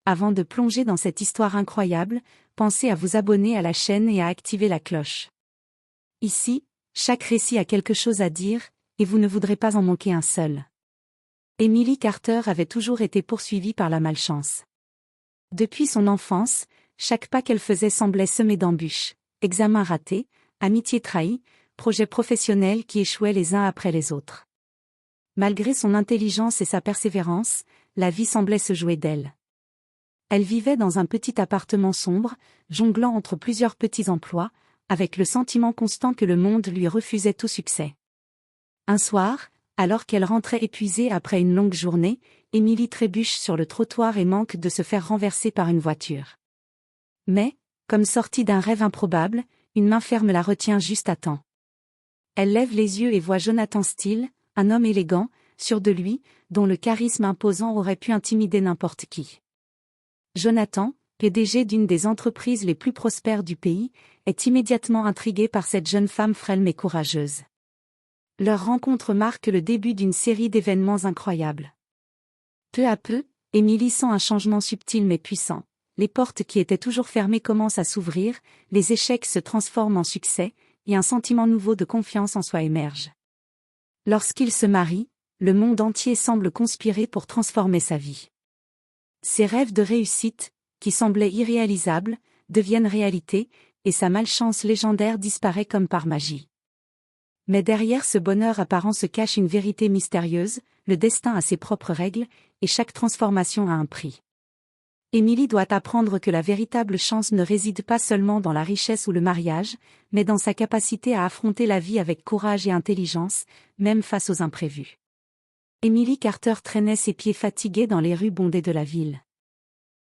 Avant de plonger dans cette histoire incroyable, pensez à vous abonner à la chaîne et à activer la cloche. Ici, chaque récit a quelque chose à dire, et vous ne voudrez pas en manquer un seul. Emily Carter avait toujours été poursuivie par la malchance. Depuis son enfance, chaque pas qu'elle faisait semblait semé d'embûches, examens ratés, amitiés trahies, projets professionnels qui échouaient les uns après les autres. Malgré son intelligence et sa persévérance, la vie semblait se jouer d'elle. Elle vivait dans un petit appartement sombre, jonglant entre plusieurs petits emplois, avec le sentiment constant que le monde lui refusait tout succès. Un soir, alors qu'elle rentrait épuisée après une longue journée, Emily trébuche sur le trottoir et manque de se faire renverser par une voiture. Mais, comme sortie d'un rêve improbable, une main ferme la retient juste à temps. Elle lève les yeux et voit Jonathan Steele, un homme élégant, sûr de lui, dont le charisme imposant aurait pu intimider n'importe qui. Jonathan, PDG d'une des entreprises les plus prospères du pays, est immédiatement intrigué par cette jeune femme frêle mais courageuse. Leur rencontre marque le début d'une série d'événements incroyables. Peu à peu, Emily sent un changement subtil mais puissant. Les portes qui étaient toujours fermées commencent à s'ouvrir, les échecs se transforment en succès, et un sentiment nouveau de confiance en soi émerge. Lorsqu'ils se marient, le monde entier semble conspirer pour transformer sa vie. Ses rêves de réussite, qui semblaient irréalisables, deviennent réalité, et sa malchance légendaire disparaît comme par magie. Mais derrière ce bonheur apparent se cache une vérité mystérieuse, le destin a ses propres règles, et chaque transformation a un prix. Emily doit apprendre que la véritable chance ne réside pas seulement dans la richesse ou le mariage, mais dans sa capacité à affronter la vie avec courage et intelligence, même face aux imprévus. Emily Carter traînait ses pieds fatigués dans les rues bondées de la ville.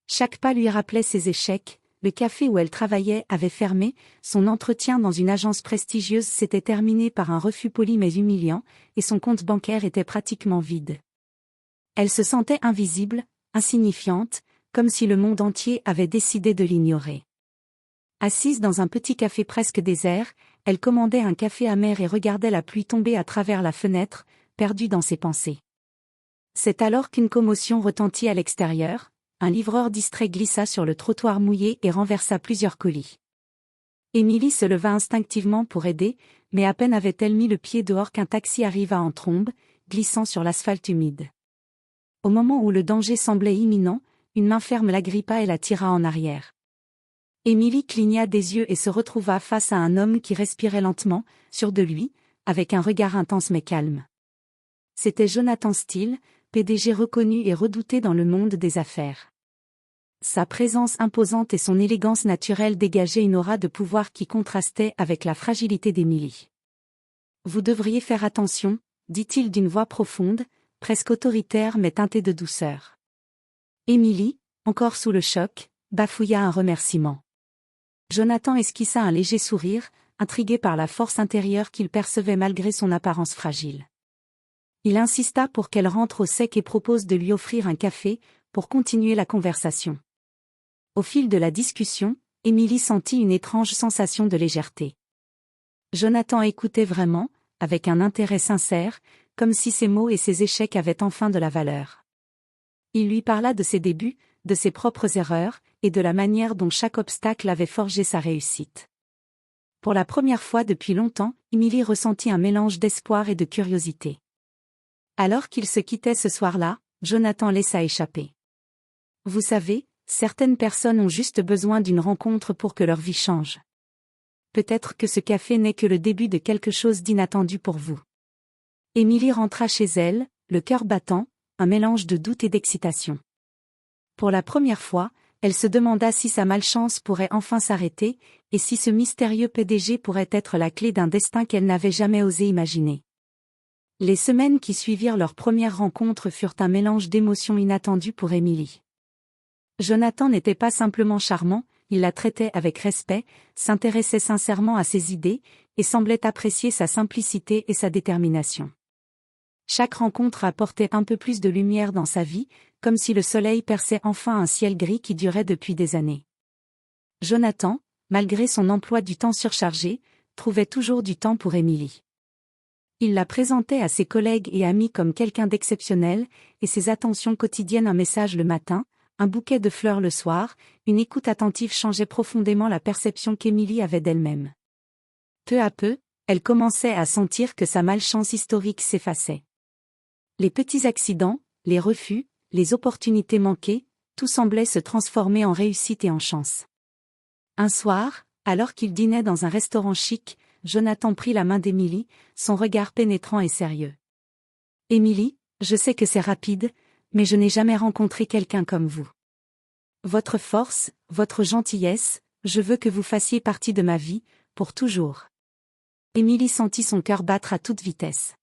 Chaque pas lui rappelait ses échecs, le café où elle travaillait avait fermé, son entretien dans une agence prestigieuse s'était terminé par un refus poli mais humiliant, et son compte bancaire était pratiquement vide. Elle se sentait invisible, insignifiante, comme si le monde entier avait décidé de l'ignorer. Assise dans un petit café presque désert, elle commandait un café amer et regardait la pluie tomber à travers la fenêtre, perdue dans ses pensées. C'est alors qu'une commotion retentit à l'extérieur, un livreur distrait glissa sur le trottoir mouillé et renversa plusieurs colis. Emily se leva instinctivement pour aider, mais à peine avait-elle mis le pied dehors qu'un taxi arriva en trombe, glissant sur l'asphalte humide. Au moment où le danger semblait imminent, une main ferme l'agrippa et la tira en arrière. Emily cligna des yeux et se retrouva face à un homme qui respirait lentement, sûr de lui, avec un regard intense mais calme. C'était Jonathan Steele, PDG reconnu et redouté dans le monde des affaires. Sa présence imposante et son élégance naturelle dégageaient une aura de pouvoir qui contrastait avec la fragilité d'Emily. « Vous devriez faire attention », dit-il d'une voix profonde, presque autoritaire mais teintée de douceur. Emily, encore sous le choc, bafouilla un remerciement. Jonathan esquissa un léger sourire, intrigué par la force intérieure qu'il percevait malgré son apparence fragile. Il insista pour qu'elle rentre au sec et propose de lui offrir un café, pour continuer la conversation. Au fil de la discussion, Emily sentit une étrange sensation de légèreté. Jonathan écoutait vraiment, avec un intérêt sincère, comme si ses mots et ses échecs avaient enfin de la valeur. Il lui parla de ses débuts, de ses propres erreurs, et de la manière dont chaque obstacle avait forgé sa réussite. Pour la première fois depuis longtemps, Emily ressentit un mélange d'espoir et de curiosité. Alors qu'ils se quittaient ce soir-là, Jonathan laissa échapper. « Vous savez, certaines personnes ont juste besoin d'une rencontre pour que leur vie change. Peut-être que ce café n'est que le début de quelque chose d'inattendu pour vous. » Emily rentra chez elle, le cœur battant, un mélange de doute et d'excitation. Pour la première fois, elle se demanda si sa malchance pourrait enfin s'arrêter, et si ce mystérieux PDG pourrait être la clé d'un destin qu'elle n'avait jamais osé imaginer. Les semaines qui suivirent leur première rencontre furent un mélange d'émotions inattendues pour Emily. Jonathan n'était pas simplement charmant, il la traitait avec respect, s'intéressait sincèrement à ses idées, et semblait apprécier sa simplicité et sa détermination. Chaque rencontre apportait un peu plus de lumière dans sa vie, comme si le soleil perçait enfin un ciel gris qui durait depuis des années. Jonathan, malgré son emploi du temps surchargé, trouvait toujours du temps pour Emily. Il la présentait à ses collègues et amis comme quelqu'un d'exceptionnel, et ses attentions quotidiennes un message le matin, un bouquet de fleurs le soir, une écoute attentive changeait profondément la perception qu'Émilie avait d'elle-même. Peu à peu, elle commençait à sentir que sa malchance historique s'effaçait. Les petits accidents, les refus, les opportunités manquées, tout semblait se transformer en réussite et en chance. Un soir, alors qu'il dînait dans un restaurant chic, Jonathan prit la main d'Émilie, son regard pénétrant et sérieux. « Émilie, je sais que c'est rapide, mais je n'ai jamais rencontré quelqu'un comme vous. Votre force, votre gentillesse, je veux que vous fassiez partie de ma vie, pour toujours. » Émilie sentit son cœur battre à toute vitesse.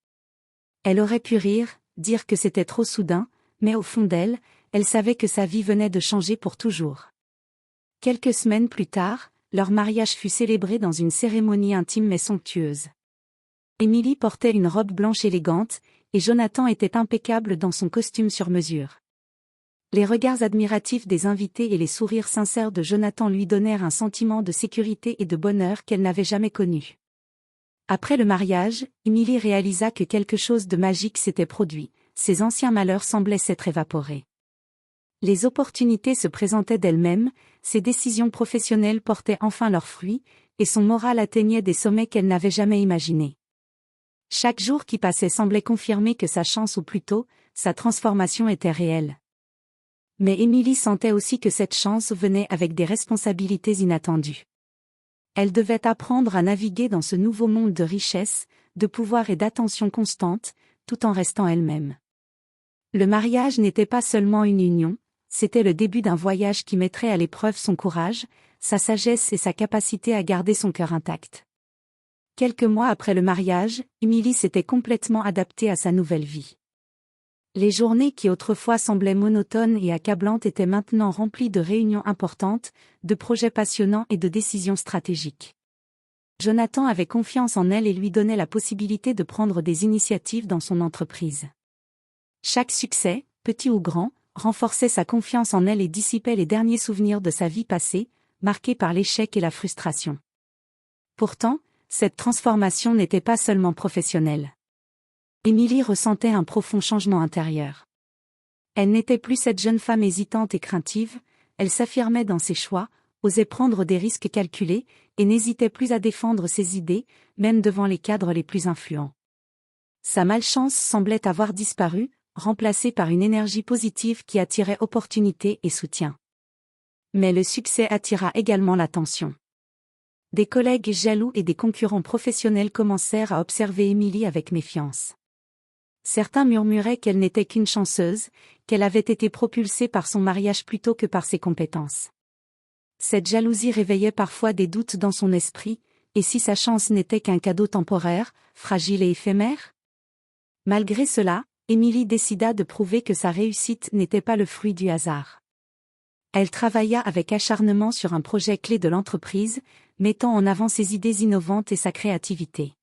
Elle aurait pu rire, dire que c'était trop soudain, mais au fond d'elle, elle savait que sa vie venait de changer pour toujours. Quelques semaines plus tard, leur mariage fut célébré dans une cérémonie intime mais somptueuse. Émilie portait une robe blanche élégante, et Jonathan était impeccable dans son costume sur mesure. Les regards admiratifs des invités et les sourires sincères de Jonathan lui donnèrent un sentiment de sécurité et de bonheur qu'elle n'avait jamais connu. Après le mariage, Émilie réalisa que quelque chose de magique s'était produit, ses anciens malheurs semblaient s'être évaporés. Les opportunités se présentaient d'elles-mêmes, ses décisions professionnelles portaient enfin leurs fruits, et son moral atteignait des sommets qu'elle n'avait jamais imaginés. Chaque jour qui passait semblait confirmer que sa chance ou plutôt, sa transformation était réelle. Mais Émilie sentait aussi que cette chance venait avec des responsabilités inattendues. Elle devait apprendre à naviguer dans ce nouveau monde de richesse, de pouvoir et d'attention constante, tout en restant elle-même. Le mariage n'était pas seulement une union, c'était le début d'un voyage qui mettrait à l'épreuve son courage, sa sagesse et sa capacité à garder son cœur intact. Quelques mois après le mariage, Émilie s'était complètement adaptée à sa nouvelle vie. Les journées qui autrefois semblaient monotones et accablantes étaient maintenant remplies de réunions importantes, de projets passionnants et de décisions stratégiques. Jonathan avait confiance en elle et lui donnait la possibilité de prendre des initiatives dans son entreprise. Chaque succès, petit ou grand, renforçait sa confiance en elle et dissipait les derniers souvenirs de sa vie passée, marqués par l'échec et la frustration. Pourtant, cette transformation n'était pas seulement professionnelle. Émilie ressentait un profond changement intérieur. Elle n'était plus cette jeune femme hésitante et craintive, elle s'affirmait dans ses choix, osait prendre des risques calculés, et n'hésitait plus à défendre ses idées, même devant les cadres les plus influents. Sa malchance semblait avoir disparu, remplacée par une énergie positive qui attirait opportunité et soutien. Mais le succès attira également l'attention. Des collègues jaloux et des concurrents professionnels commencèrent à observer Émilie avec méfiance. Certains murmuraient qu'elle n'était qu'une chanceuse, qu'elle avait été propulsée par son mariage plutôt que par ses compétences. Cette jalousie réveillait parfois des doutes dans son esprit, et si sa chance n'était qu'un cadeau temporaire, fragile et éphémère? Malgré cela, Émilie décida de prouver que sa réussite n'était pas le fruit du hasard. Elle travailla avec acharnement sur un projet clé de l'entreprise, mettant en avant ses idées innovantes et sa créativité.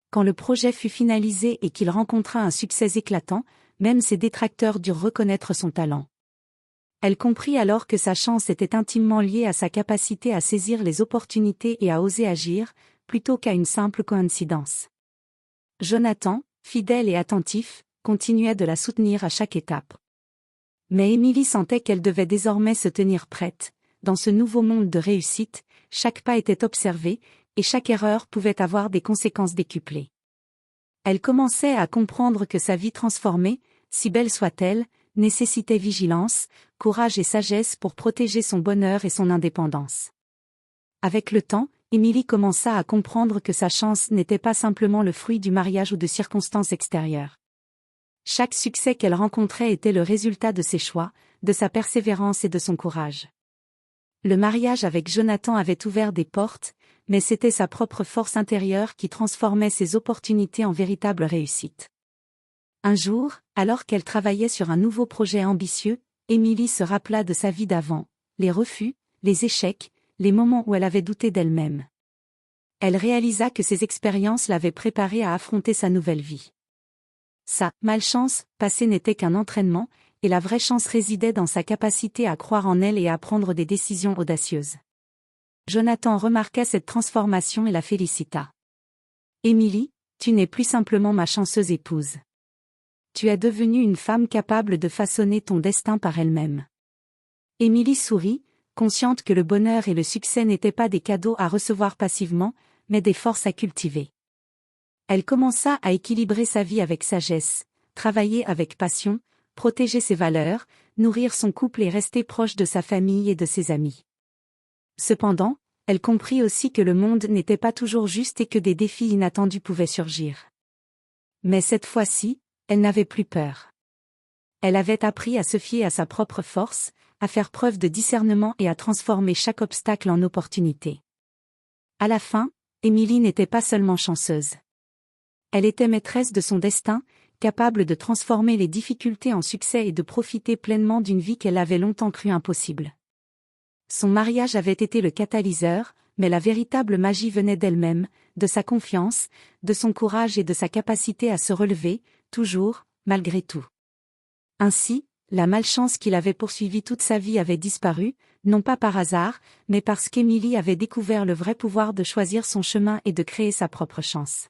Quand le projet fut finalisé et qu'il rencontra un succès éclatant, même ses détracteurs durent reconnaître son talent. Elle comprit alors que sa chance était intimement liée à sa capacité à saisir les opportunités et à oser agir, plutôt qu'à une simple coïncidence. Jonathan, fidèle et attentif, continuait de la soutenir à chaque étape. Mais Émilie sentait qu'elle devait désormais se tenir prête. Dans ce nouveau monde de réussite, chaque pas était observé, et chaque erreur pouvait avoir des conséquences décuplées. Elle commençait à comprendre que sa vie transformée, si belle soit-elle, nécessitait vigilance, courage et sagesse pour protéger son bonheur et son indépendance. Avec le temps, Émilie commença à comprendre que sa chance n'était pas simplement le fruit du mariage ou de circonstances extérieures. Chaque succès qu'elle rencontrait était le résultat de ses choix, de sa persévérance et de son courage. Le mariage avec Jonathan avait ouvert des portes, mais c'était sa propre force intérieure qui transformait ses opportunités en véritable réussite. Un jour, alors qu'elle travaillait sur un nouveau projet ambitieux, Émilie se rappela de sa vie d'avant, les refus, les échecs, les moments où elle avait douté d'elle-même. Elle réalisa que ces expériences l'avaient préparée à affronter sa nouvelle vie. Sa malchance passée n'était qu'un entraînement, et la vraie chance résidait dans sa capacité à croire en elle et à prendre des décisions audacieuses. Jonathan remarqua cette transformation et la félicita. « Émilie, tu n'es plus simplement ma chanceuse épouse. Tu es devenue une femme capable de façonner ton destin par elle-même. Émilie sourit, consciente que le bonheur et le succès n'étaient pas des cadeaux à recevoir passivement, mais des forces à cultiver. Elle commença à équilibrer sa vie avec sagesse, travailler avec passion, protéger ses valeurs, nourrir son couple et rester proche de sa famille et de ses amis. Cependant, elle comprit aussi que le monde n'était pas toujours juste et que des défis inattendus pouvaient surgir. Mais cette fois-ci, elle n'avait plus peur. Elle avait appris à se fier à sa propre force, à faire preuve de discernement et à transformer chaque obstacle en opportunité. À la fin, Émilie n'était pas seulement chanceuse. Elle était maîtresse de son destin, capable de transformer les difficultés en succès et de profiter pleinement d'une vie qu'elle avait longtemps cru impossible. Son mariage avait été le catalyseur, mais la véritable magie venait d'elle-même, de sa confiance, de son courage et de sa capacité à se relever, toujours, malgré tout. Ainsi, la malchance qu'il avait poursuivie toute sa vie avait disparu, non pas par hasard, mais parce qu'Émilie avait découvert le vrai pouvoir de choisir son chemin et de créer sa propre chance.